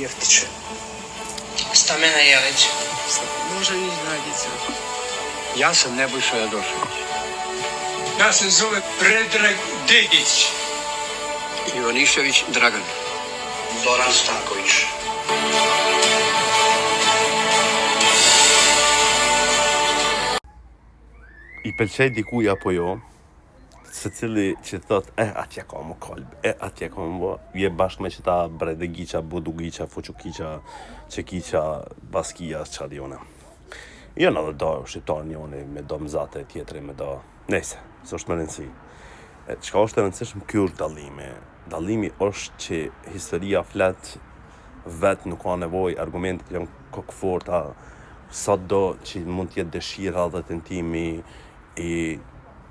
Jeftić. Stamena Jelić. Može i Dragica. Ja sam Nebojša Jadošević. Ja se zove Predrag Dedić. Ivanišević Dragan. Zoran Stanković. I pëlqej dikuj apo jo, se cili që thot, atje ka më kolb, atje ka më je bashkë me qëta bredegiqa, budugiqa, fuqukiqa, qekiqa, baskia, qadione. Jo në dhe do shqiptar njoni, me do mzate tjetëri, me do... Nese, së është më rëndësi. Qka është e rëndësishmë, kjo është dalimi. Dalimi është që historia flet, vetë nuk ka nevoj, argumentet janë kokëforta, sa do që mund tjetë dëshira dhe tentimi i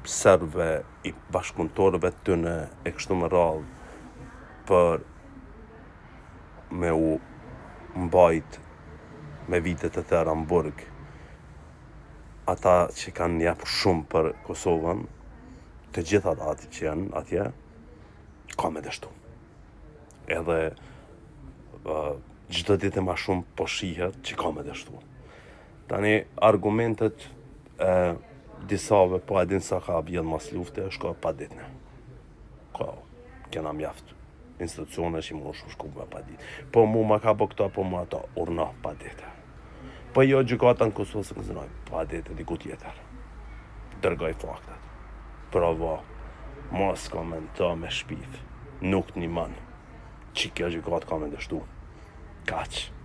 serve, i bashkëpunëtorëve të tëne e kështu më radhë për me u mbajt me vitet e tëra në burg. Ata që kanë japë shumë për Kosovën, të gjitha ati që janë atje, ka me dështu. Edhe gjithë ditë ma shumë po shihet që ka me dështu. Tani argumentet disave po edhin sa ka bjell mas lufte, shko pa ditëne. Ka, kena mjaft institucione që mu shku me pa ditë. Po mu ma ka po këto, po mu ato, urna pa ditë. Po jo gjykata në Kosovë se këzënoj, pa ditë diku tjetër. Dërgoj faktat. Provo, mos komento me shpif. Nuk një man, që kjo gjykat ka me dështu. Kaq.